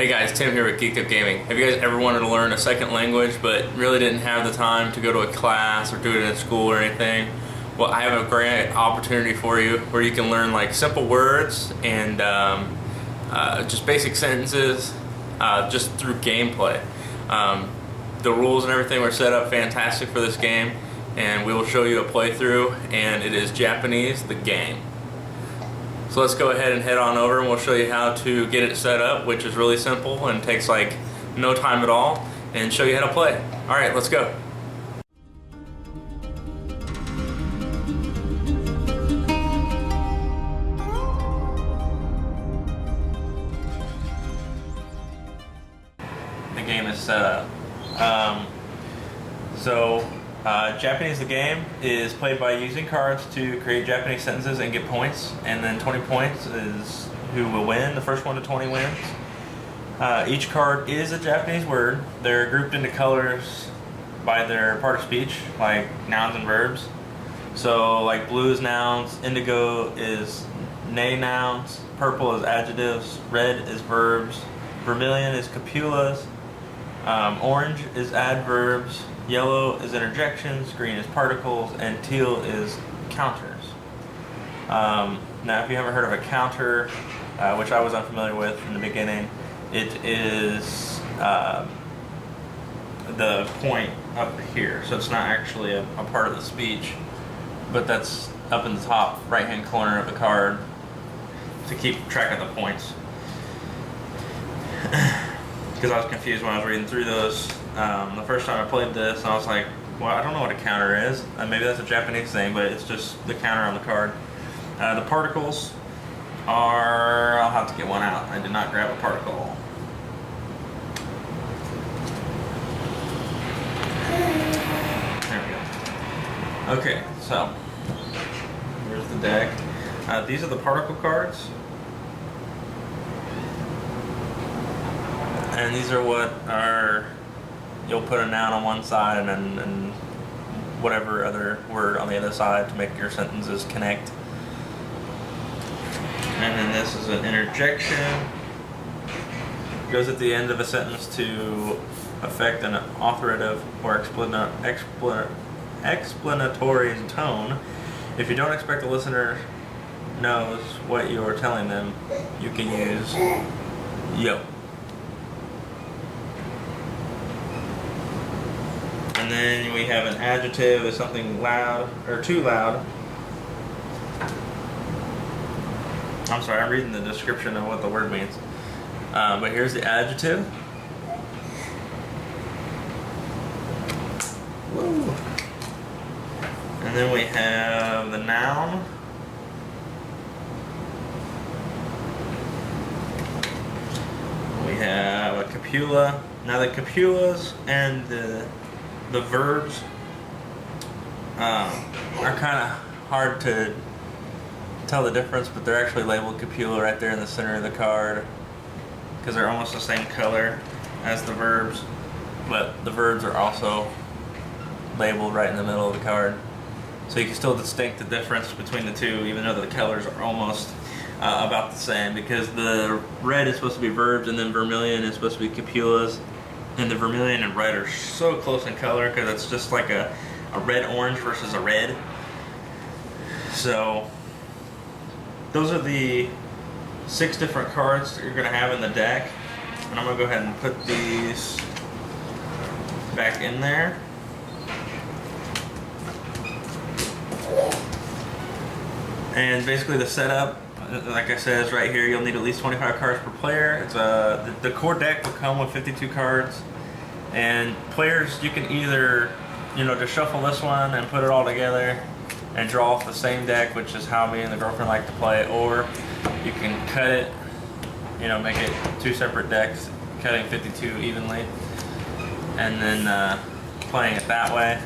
Hey guys, Tim here with Geekedupgaming. Have you guys ever wanted to learn a second language but really didn't have the time to go to a class or do it in school or anything? Well, I have a great opportunity for you where you can learn like simple words and just basic sentences just through gameplay. The rules and everything were set up fantastic for this game, and we will show you a playthrough, and it is Japanese, the game. So let's go ahead and head on over and we'll show you how to get it set up, which is really simple and takes like no time at all, and show you how to play. Alright, let's go. The game is set up. Japanese the game is played by using cards to create Japanese sentences and get points, and then 20 points is who will win. The first one to 20 wins. Each card is a Japanese word. They're grouped into colors by their part of speech, like nouns and verbs. So like blue is nouns, indigo is nay nouns, purple is adjectives, red is verbs, vermilion is copulas, orange is adverbs, yellow is interjections, green is particles, and teal is counters. Now, if you haven't heard of a counter, which I was unfamiliar with in the beginning, it is the point up here. So it's not actually a part of the speech, but that's up in the top right-hand corner of the card to keep track of the points. Because I was confused when I was reading through those. The first time I played this, I was like, well, I don't know what a counter is. Maybe that's a Japanese thing, but it's just the counter on the card. The particles are... I'll have to get one out. I did not grab a particle. There we go. Okay, so here's the deck. These are the particle cards. And these are what are... You'll put a noun on one side and whatever other word on the other side to make your sentences connect. And then this is an interjection. It goes at the end of a sentence to affect an authoritative or explanatory tone. If you don't expect the listener knows what you are telling them, you can use yo. And then we have an adjective is something loud or too loud. I'm sorry, I'm reading the description of what the word means. But here's the adjective. Woo. And then we have the noun. We have a copula. Now the copulas and the verbs are kind of hard to tell the difference, but they're actually labeled copula right there in the center of the card because they're almost the same color as the verbs, but the verbs are also labeled right in the middle of the card, so you can still distinct the difference between the two, even though the colors are almost about the same, because the red is supposed to be verbs and then vermilion is supposed to be copulas. And the vermilion and red are so close in color because it's just like a red-orange versus a red. So those are the 6 different cards that you're going to have in the deck. And I'm going to go ahead and put these back in there. And basically the setup, like I said, is right here. You'll need at least 25 cards per player. It's the core deck will come with 52 cards, and players, you can either, just shuffle this one and put it all together and draw off the same deck, which is how me and the girlfriend like to play, or you can cut it, make it 2 separate decks, cutting 52 evenly, and then playing it that way.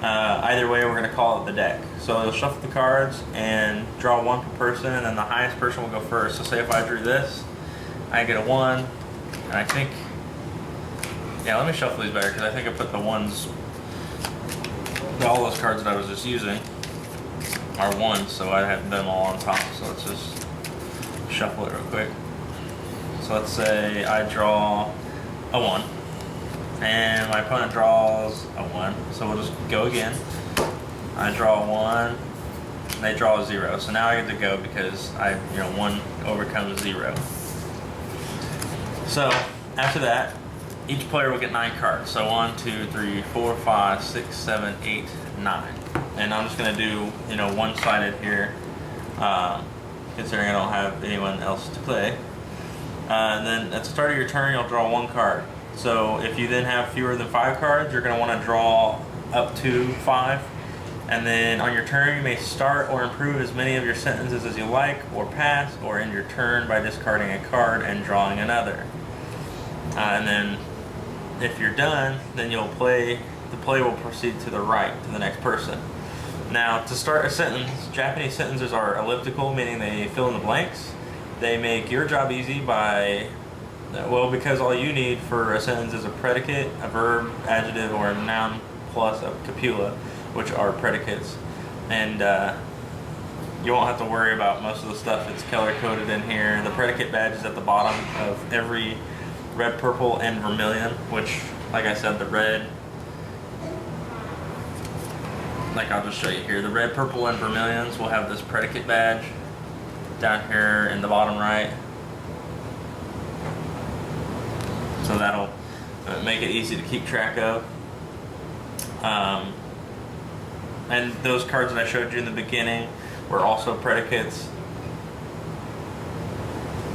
Either way, we're going to call it the deck. So you'll shuffle the cards and draw 1 per person, and then the highest person will go first. So say if I drew this, I get a 1, and I think, yeah, let me shuffle these better, because I think I put the ones, all those cards that I was just using are 1s, so I have them all on top. So let's just shuffle it real quick. So let's say I draw a 1, and my opponent draws a 1. So we'll just go again. I draw a 1, and they draw a 0. So now I get to go because 1 overcomes 0. So after that, each player will get 9 cards. So 1, 2, 3, 4, 5, 6, 7, 8, 9. And I'm just gonna do one-sided here, considering I don't have anyone else to play. And then at the start of your turn, you'll draw 1 card. So if you then have fewer than 5 cards, you're gonna want to draw up to 5. And then on your turn, you may start or improve as many of your sentences as you like, or pass, or end your turn by discarding a card and drawing another. And then if you're done, then the play will proceed to the right, to the next person. Now, to start a sentence, Japanese sentences are elliptical, meaning they fill in the blanks. They make your job easy because all you need for a sentence is a predicate, a verb, adjective, or a noun plus a copula, which are predicates. And you won't have to worry about most of the stuff that's color-coded in here. The predicate badge is at the bottom of every red, purple, and vermilion, which, like I said, the red, I'll just show you here. The red, purple, and vermilions will have this predicate badge down here in the bottom right. So that'll make it easy to keep track of. And those cards that I showed you in the beginning were also predicates.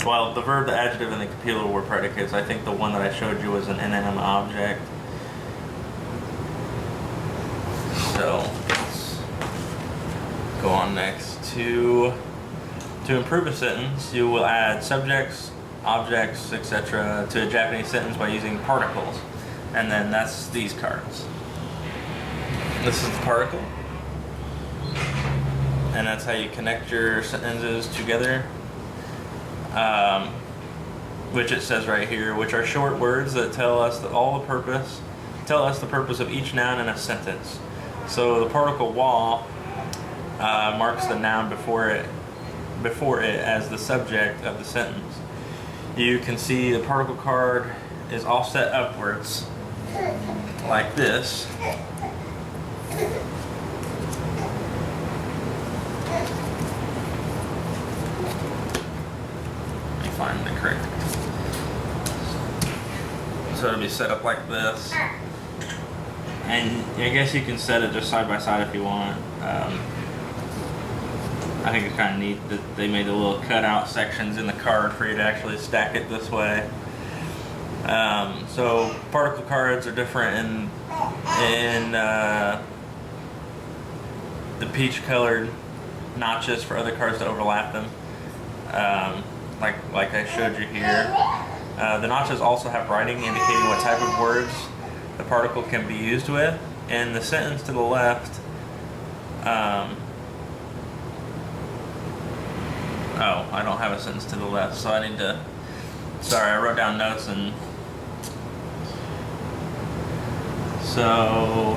Well, the verb, the adjective, and the copula were predicates. I think the one that I showed you was an inanimate object. So let's go on next. To improve a sentence, you will add subjects, objects, etc. to a Japanese sentence by using particles. And then that's these cards. This is the particle. And that's how you connect your sentences together. Which it says right here, which are short words that tell us the purpose of each noun in a sentence. So the particle wa marks the noun before it as the subject of the sentence. You can see the particle card is offset upwards like this. Find the correct. So it'll be set up like this, and I guess you can set it just side by side if you want. I think it's kind of neat that they made the little cutout sections in the card for you to actually stack it this way. So particle cards are different in the peach colored notches for other cards to overlap them. Like I showed you here. The notches also have writing indicating what type of words the particle can be used with. In the sentence to the left, I don't have a sentence to the left, so I need to, sorry, I wrote down notes, and so,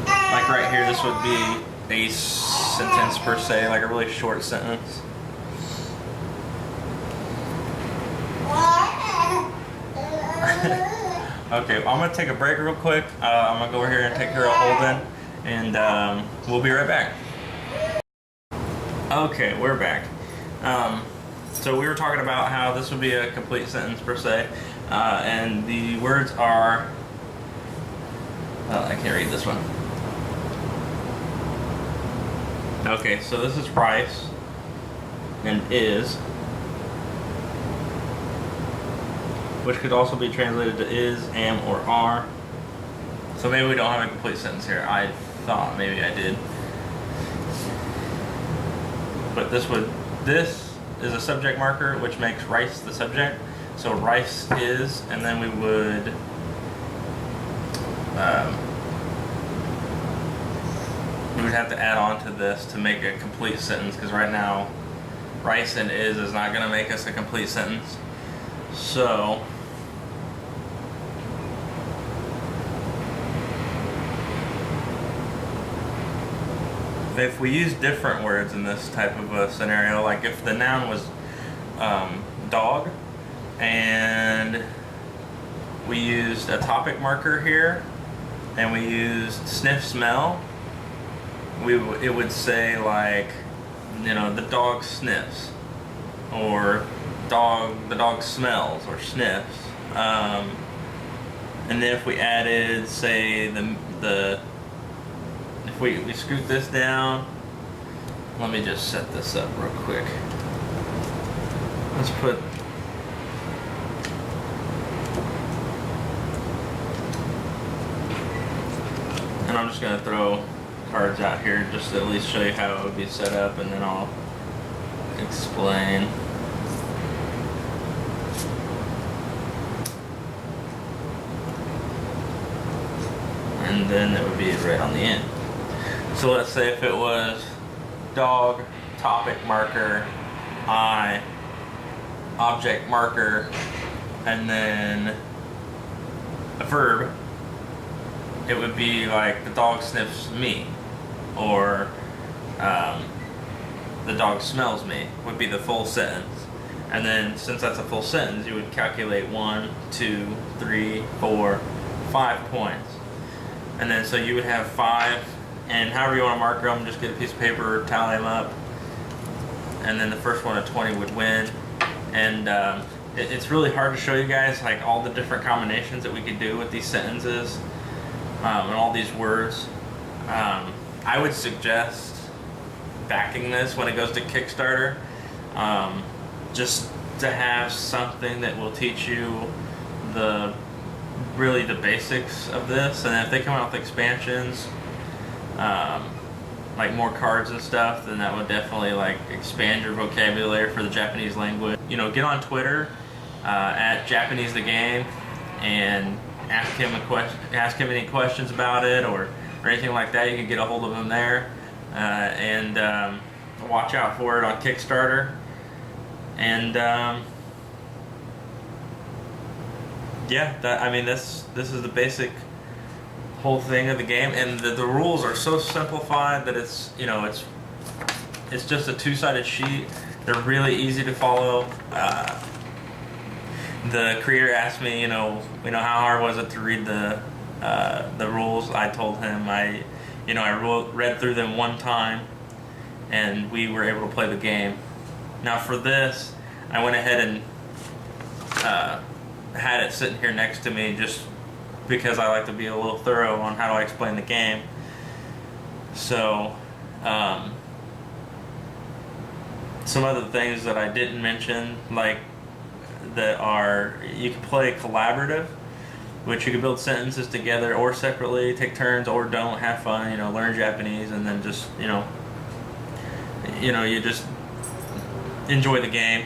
like right here, this would be a sentence per se, like a really short sentence. Okay, I'm going to take a break real quick. I'm going to go over here and take care of Holden, and we'll be right back. Okay, we're back. So we were talking about how this would be a complete sentence per se, and the words are, I can't read this one. Okay, so this is rice and is, which could also be translated to is, am, or are. So maybe we don't have a complete sentence here. I thought maybe I did. But this is a subject marker, which makes rice the subject. So rice is, and then we would have to add on to this to make a complete sentence, because right now rice and is not going to make us a complete sentence. So if we use different words in this type of a scenario, like if the noun was dog, and we used a topic marker here, and we used sniff smell. It would say like, you know, the dog sniffs, or the dog smells or sniffs. And then if we added, say, if we scoot this down, let me just set this up real quick. Let's put, and I'm just gonna throw cards out here just to at least show you how it would be set up, and then I'll explain. And then it would be right on the end. So let's say if it was dog, topic marker, I, object marker, and then a verb, it would be like the dog sniffs me, or the dog smells me would be the full sentence. And then since that's a full sentence, you would calculate 1, 2, 3, 4, 5 points. And then so you would have 5, and however you want to mark them, just get a piece of paper, tally them up, and then the first one at 20 would win. And it's really hard to show you guys like all the different combinations that we could do with these sentences and all these words. I would suggest backing this when it goes to Kickstarter, just to have something that will teach you really the basics of this. And if they come out with expansions, like more cards and stuff, then that would definitely like expand your vocabulary for the Japanese language. You know, get on Twitter at Japanese the Game and ask him any questions about it or anything like that. You can get a hold of him there, and watch out for it on Kickstarter. And yeah, I mean, this is the basic whole thing of the game, and the rules are so simplified that it's, you know, it's just a two-sided sheet. They're really easy to follow. The creator asked me, you know, how hard was it to read the rules? I told him I read through them one time, and we were able to play the game. Now for this, I went ahead and had it sitting here next to me just because I like to be a little thorough on how do I explain the game. So some other things that I didn't mention, like you can play collaborative, which you can build sentences together or separately, take turns or don't, have fun, you know, learn Japanese, and then just you just enjoy the game.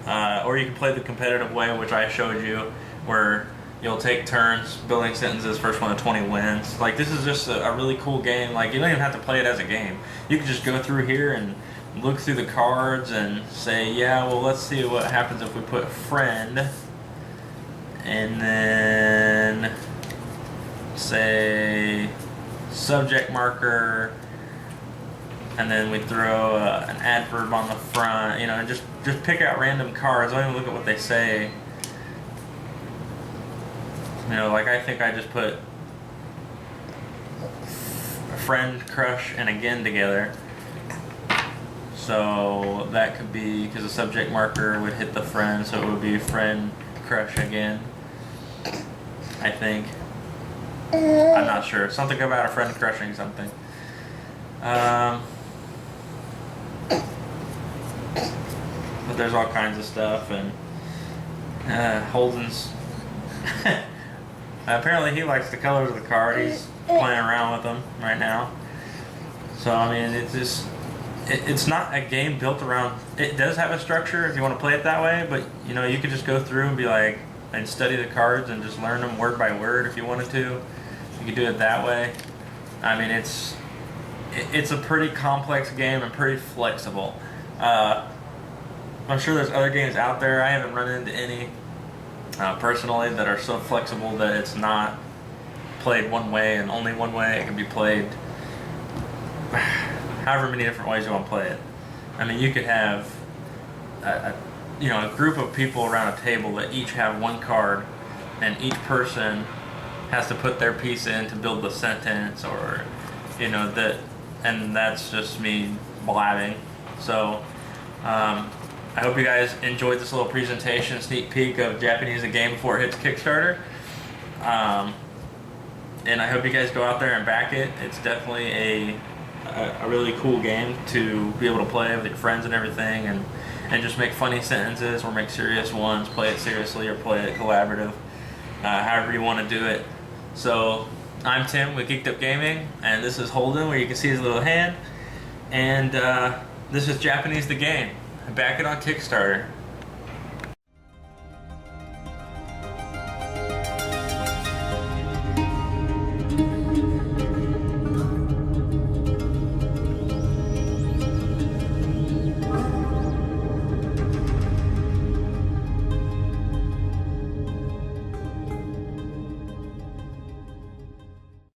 Or you can play the competitive way, which I showed you, where you'll take turns building sentences. First one to 20 wins. Like, this is just a really cool game. Like, you don't even have to play it as a game. You can just go through here and look through the cards and say, yeah, well, let's see what happens if we put friend, and then say subject marker, and then we throw an adverb on the front. You know, just pick out random cards. Don't even look at what they say. You know, like I think I just put friend, crush, and again together. So that could be, because the subject marker would hit the friend, so it would be friend, crush, again. I think. I'm not sure. Something about a friend crushing something. But there's all kinds of stuff, and Holden's apparently he likes the colors of the card. He's playing around with them right now. So I mean, it's not a game built around. It does have a structure if you want to play it that way, but you know, you could just go through and be like, and study the cards and just learn them word by word if you wanted to. You could do it that way. I mean, it's a pretty complex game and pretty flexible. I'm sure there's other games out there. I haven't run into any personally that are so flexible that it's not played one way and only one way. It can be played however many different ways you want to play it. I mean, you could have a group of people around a table that each have one card, and each person has to put their piece in to build the sentence, or that, and that's just me blabbing. So I hope you guys enjoyed this little presentation, sneak peek of Japanese the game before it hits Kickstarter. And I hope you guys go out there and back it. It's definitely a really cool game to be able to play with your friends and everything, and just make funny sentences or make serious ones, play it seriously or play it collaborative, however you want to do it. So I'm Tim with Geeked Up Gaming, and this is Holden, where you can see his little hand, and this is Japanese the game. Back it on Kickstarter.